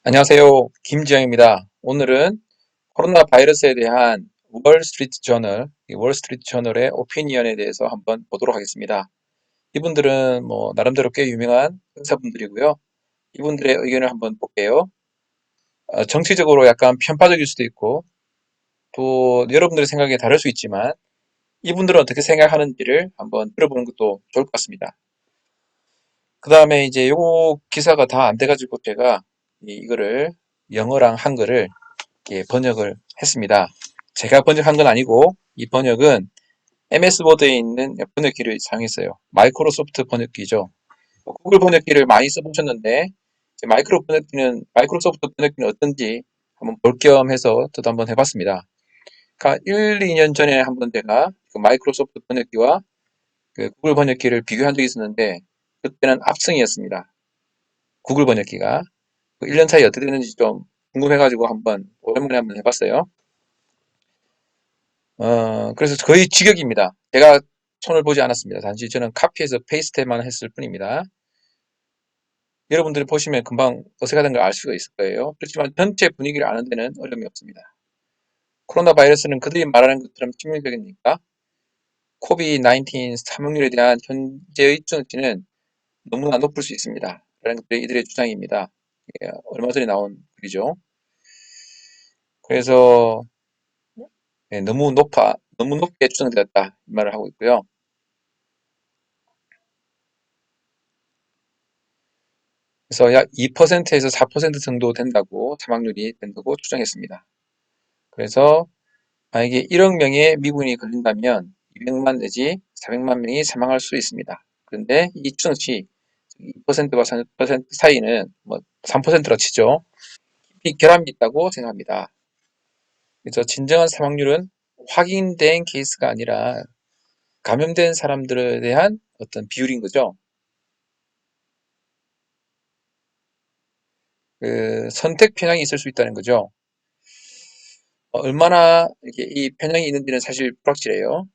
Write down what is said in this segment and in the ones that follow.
안녕하세요. 김지영입니다. 오늘은 코로나 바이러스에 대한 월스트리트 저널, 이 월스트리트 저널의 오피니언에 대해서 한번 보도록 하겠습니다. 이분들은 뭐 나름대로 꽤 유명한 의사분들이고요. 이분들의 의견을 한번 볼게요. 정치적으로 약간 편파적일 수도 있고 또 여러분들의 생각이 다를 수 있지만 이분들은 어떻게 생각하는지를 한번 들어보는 것도 좋을 것 같습니다. 그 다음에 이제 요 기사가 다 안 돼가지고 제가 이거를 영어랑 한글을 번역을 했습니다. 제가 번역한 건 아니고 이 번역은 MS 워드에 있는 번역기를 사용했어요. 마이크로소프트 번역기죠. 구글 번역기를 많이 써보셨는데 마이크로소프트 번역기는 어떤지 한번 볼 겸 해서 저도 한번 해봤습니다. 그러니까 1, 2년 전에 한번 제가 그 마이크로소프트 번역기와 그 구글 번역기를 비교한 적이 있었는데 그때는 압승이었습니다. 구글 번역기가 1년 차이 어떻게 되는지 좀 궁금해가지고 한번 오랜만에 한번 해봤어요. 그래서 거의 직역입니다. 제가 손을 보지 않았습니다. 단지 저는 카피해서 페이스트만 했을 뿐입니다. 여러분들이 보시면 금방 어색하다는 걸 알 수가 있을 거예요. 그렇지만 전체 분위기를 아는 데는 어려움이 없습니다. 코로나 바이러스는 그들이 말하는 것처럼 치명적이니까 코비드-19 사망률에 대한 현재의 수치는 너무나 높을 수 있습니다. 라는 것들이 이들의 주장입니다. 얼마 전에 나온 글이죠. 그래서 너무 높게 추정되었다 이 말을 하고 있고요. 그래서 약 2%에서 4% 정도 된다고 사망률이 된다고 추정했습니다. 그래서 만약에 1억 명의 미국인이 걸린다면 200만 내지 400만 명이 사망할 수 있습니다. 그런데 이 추정치 2%와 3% 사이는 뭐 3%로 치죠. 깊이 결함이 있다고 생각합니다. 그래서 진정한 사망률은 확인된 케이스가 아니라 감염된 사람들에 대한 어떤 비율인 거죠. 그 선택 편향이 있을 수 있다는 거죠. 얼마나 이렇게 이 편향이 있는지는 사실 불확실해요.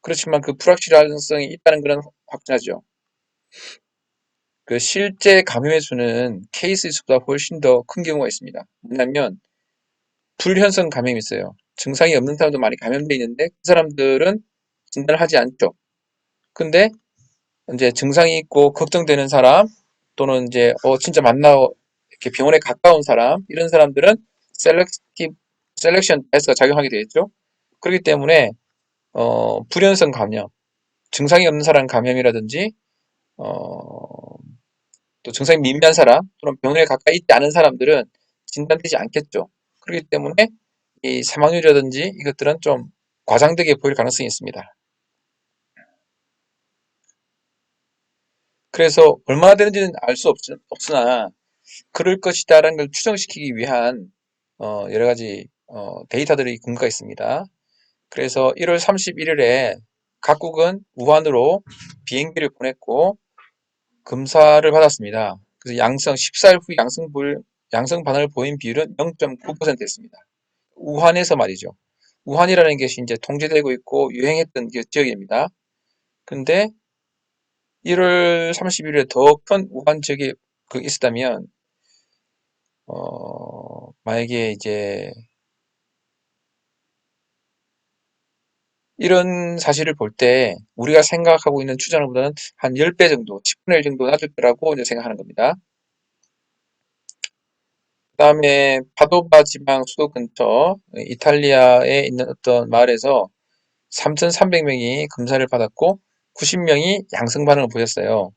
그렇지만 그 불확실성이 있다는 것은 확실하죠. 그 실제 감염의 수는 케이스 수보다 훨씬 더 큰 경우가 있습니다. 뭐냐면 불현성 감염이 있어요. 증상이 없는 사람도 많이 감염돼 있는데 그 사람들은 진단을 하지 않죠. 근데 이제 증상이 있고 걱정되는 사람 또는 이제 진짜 이렇게 병원에 가까운 사람 이런 사람들은 셀렉션 테스트가 작용하게 되겠죠. 그렇기 때문에 불연성 감염, 증상이 없는 사람 감염이라든지 어, 또 증상이 미미한 사람 또는 병원에 가까이 있지 않은 사람들은 진단되지 않겠죠. 그렇기 때문에 이 사망률이라든지 이것들은 좀 과장되게 보일 가능성이 있습니다. 그래서 얼마나 되는지는 알 수 없으나 그럴 것이다라는 걸 추정시키기 위한 여러 가지 데이터들이 근거가 있습니다. 그래서 1월 31일에 각국은 우한으로 비행기를 보냈고 검사를 받았습니다. 그래서 14일 후 양성 반응을 보인 비율은 0.9%였습니다. 우한에서 말이죠. 우한이라는 것이 이제 통제되고 있고 유행했던 지역입니다. 근데 1월 30일에 더 큰 우한 지역이 있었다면 만약에 이제 이런 사실을 볼 때 우리가 생각하고 있는 추정보다는 한 10배 정도, 10분의 1 정도 낮을 거라고 이제 생각하는 겁니다. 그다음에 파도바 지방 수도 근처 이탈리아에 있는 어떤 마을에서 3,300명이 검사를 받았고 90명이 양성 반응을 보였어요.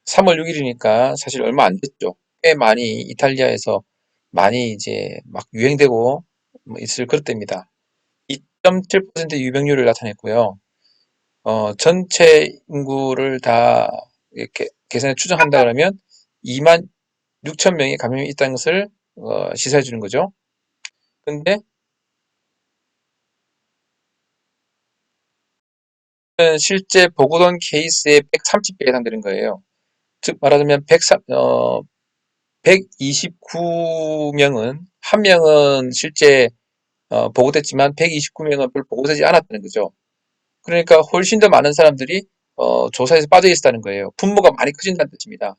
3월 6일이니까 사실 얼마 안 됐죠. 꽤 많이 이탈리아에서 많이 이제 막 유행되고 뭐 있을 그때입니다. 2.7% 유병률을 나타냈고요. 전체 인구를 다 이렇게 계산해 추정한다 그러면 2만 6천 명의 감염이 있다는 것을 시사해 주는 거죠. 근데 실제 보고된 케이스의 130배 해당되는 거예요. 즉 말하자면 129명은 한 명은 실제 보고됐지만 129명은 별 보고되지 않았다는 거죠. 그러니까 훨씬 더 많은 사람들이 조사에서 빠져 있었다는 거예요. 분모가 많이 커진다는 뜻입니다.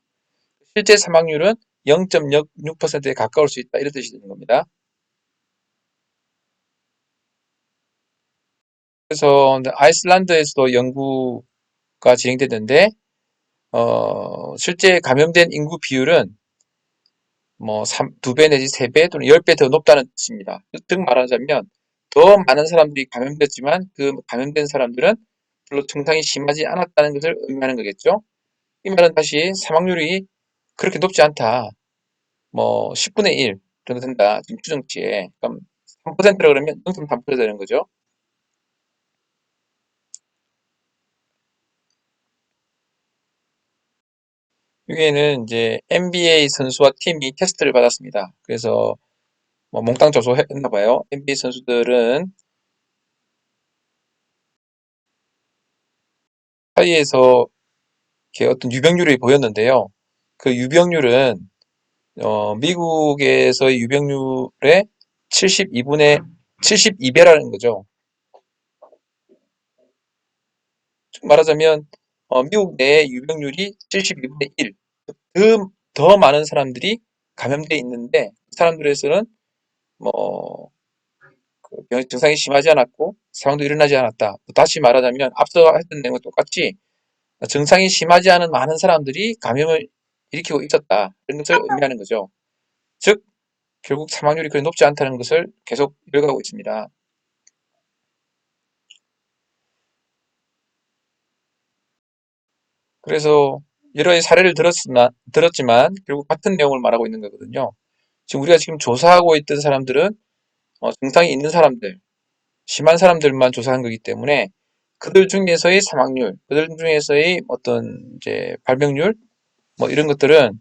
실제 사망률은 0.06%에 가까울 수 있다. 이런 뜻이 되는 겁니다. 그래서 아이슬란드에서도 연구가 진행됐는데 실제 감염된 인구 비율은 뭐 2배 내지 3배 또는 10배 더 높다는 뜻입니다. 즉 말하자면 더 많은 사람들이 감염됐지만 그 감염된 사람들은 별로 증상이 심하지 않았다는 것을 의미하는 거겠죠. 이 말은 다시 사망률이 그렇게 높지 않다. 뭐 10분의 1 정도 된다. 지금 추정치에. 그럼 3%라 그러면 0.3% 되는 거죠. 여기에는 이제 NBA 선수와 팀이 테스트를 받았습니다. 그래서 뭐 몽땅 조사했나 봐요. NBA 선수들은 사이에서 이렇게 어떤 유병률이 보였는데요. 그 유병률은 미국에서의 유병률의 72분의 72배라는 거죠. 즉 말하자면 미국 내의 유병률이 72분의 1, 더 많은 사람들이 감염돼 있는데 그 사람들에서는 뭐 증상이 심하지 않았고 사망도 일어나지 않았다. 다시 말하자면 앞서 했던 내용과 똑같이 증상이 심하지 않은 많은 사람들이 감염을 일으키고 있었다. 이런 것을 의미하는 거죠. 즉 결국 사망률이 그리 높지 않다는 것을 계속 이어가고 있습니다. 그래서 여러 사례를 들었지만 결국 같은 내용을 말하고 있는 거거든요. 지금 우리가 지금 조사하고 있던 사람들은 증상이 있는 사람들, 심한 사람들만 조사한 거기 때문에 그들 중에서의 사망률, 그들 중에서의 어떤 이제 발병률 뭐 이런 것들은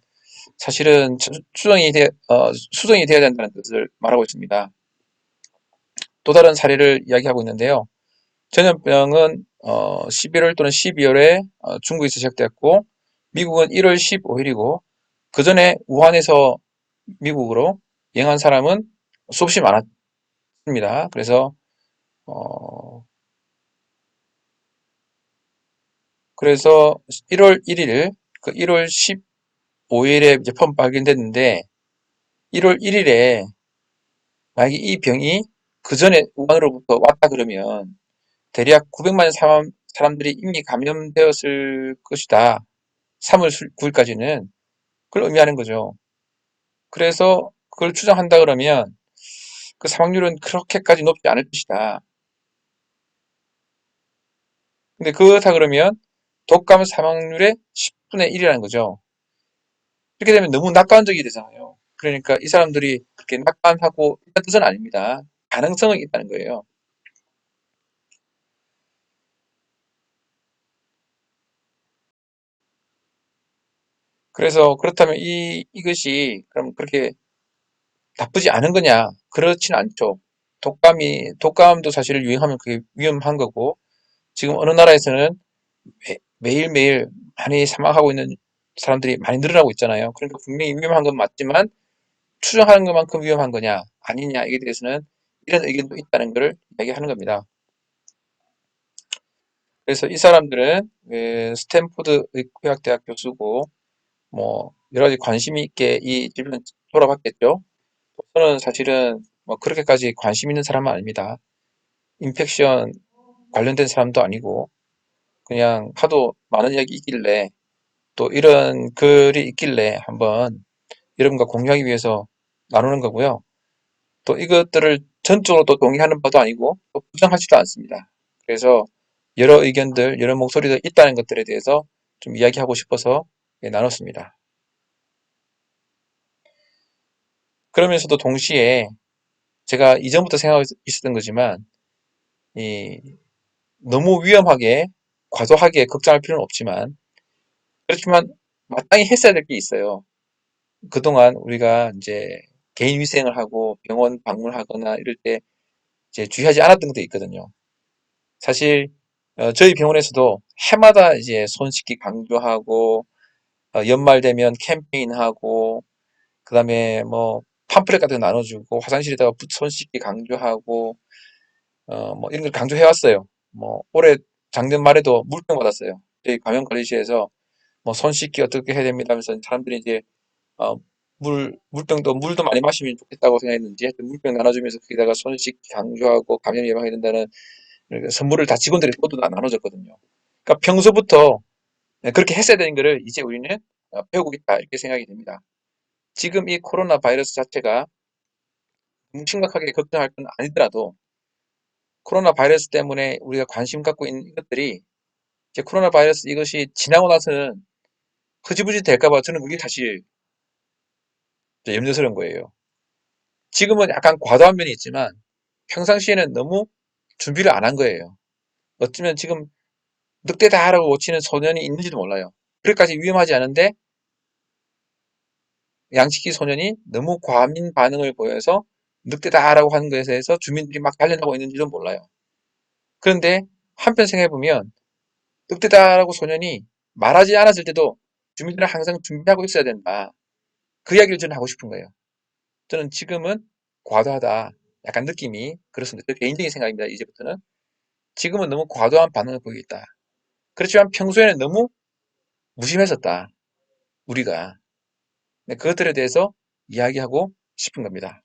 사실은 수정이 돼야 된다는 것을 말하고 있습니다. 또 다른 사례를 이야기하고 있는데요. 전염병은 11월 또는 12월에 중국에서 시작되었고 미국은 1월 15일이고 그 전에 우한에서 미국으로 여행한 사람은 수없이 많았습니다. 그래서 어, 1월 1일, 그 1월 15일에 이제 처음 발견됐는데 1월 1일에 만약에 이 병이 그 전에 우한으로부터 왔다 그러면 대략 900만 사람들이 이미 감염되었을 것이다. 3월 9일까지는 그걸 의미하는 거죠. 그래서 그걸 추정한다 그러면 그 사망률은 그렇게까지 높지 않을 것이다. 근데 그렇다 그러면 독감 사망률의 10분의 1이라는 거죠. 이렇게 되면 너무 낙관적이 되잖아요. 그러니까 이 사람들이 그렇게 낙관하고 있다는 뜻은 아닙니다. 가능성은 있다는 거예요. 그래서 그렇다면 이것이 그럼 그렇게 나쁘지 않은 거냐? 그렇지는 않죠. 독감도 사실 유행하면 그게 위험한 거고, 지금 어느 나라에서는 매일매일 많이 사망하고 있는 사람들이 많이 늘어나고 있잖아요. 그러니까 분명히 위험한 건 맞지만, 추정하는 것만큼 위험한 거냐, 아니냐, 이에 대해서는 이런 의견도 있다는 것을 이야기하는 겁니다. 그래서 이 사람들은 스탠포드 의학대학 교수고, 뭐, 여러 가지 관심 있게 이 질문을 돌아봤겠죠. 저는 사실은 뭐 그렇게까지 관심 있는 사람은 아닙니다. 인펙션 관련된 사람도 아니고 그냥 하도 많은 이야기 있길래 또 이런 글이 있길래 한번 여러분과 공유하기 위해서 나누는 거고요. 또 이것들을 전적으로 또 동의하는 바도 아니고 또 부정하지도 않습니다. 그래서 여러 의견들, 여러 목소리가 있다는 것들에 대해서 좀 이야기하고 싶어서 나눴습니다. 그러면서도 동시에 제가 이전부터 생각하고 있었던 거지만 이 너무 위험하게 과도하게 걱정할 필요는 없지만 그렇지만 마땅히 했어야 될 게 있어요. 그동안 우리가 이제 개인 위생을 하고 병원 방문하거나 이럴 때 이제 주의하지 않았던 것도 있거든요. 사실 저희 병원에서도 해마다 이제 손 씻기 강조하고 연말 되면 캠페인하고 그다음에 뭐 팜플렛 같은 거 나눠주고 화장실에다가 손 씻기 강조하고 뭐 이런 걸 강조해 왔어요. 뭐 올해 작년 말에도 물병 받았어요. 저희 감염관리실에서 뭐 손 씻기 어떻게 해야 됩니다 하면서 사람들이 이제 어, 물도 많이 마시면 좋겠다고 생각했는지 하여튼 물병 나눠주면서 거기다가 손 씻기 강조하고 감염 예방해야 된다는 선물을 다 직원들이 모두 다 나눠줬거든요. 그러니까 평소부터 그렇게 했어야 되는 거를 이제 우리는 배우고 있다 이렇게 생각이 됩니다. 지금 이 코로나 바이러스 자체가 심각하게 걱정할 건 아니더라도 코로나 바이러스 때문에 우리가 관심 갖고 있는 이것들이 이제 코로나 바이러스 이것이 지나고 나서는 흐지부지 될까 봐 저는 그게 사실 염려스러운 거예요. 지금은 약간 과도한 면이 있지만 평상시에는 너무 준비를 안 한 거예요. 어쩌면 지금 늑대다라고 외치는 소년이 있는지도 몰라요. 그렇게까지 위험하지 않은데 양치기 소년이 너무 과민 반응을 보여서 늑대다라고 하는 것에 대해서 주민들이 막 달려나고 있는지도 몰라요. 그런데 한편 생각해보면 늑대다라고 소년이 말하지 않았을 때도 주민들은 항상 준비하고 있어야 된다. 그 이야기를 저는 하고 싶은 거예요. 저는 지금은 과도하다. 약간 느낌이 그렇습니다. 저 개인적인 생각입니다. 이제부터는. 지금은 너무 과도한 반응을 보이고 있다. 그렇지만 평소에는 너무 무심했었다. 우리가. 네, 그것들에 대해서 이야기하고 싶은 겁니다.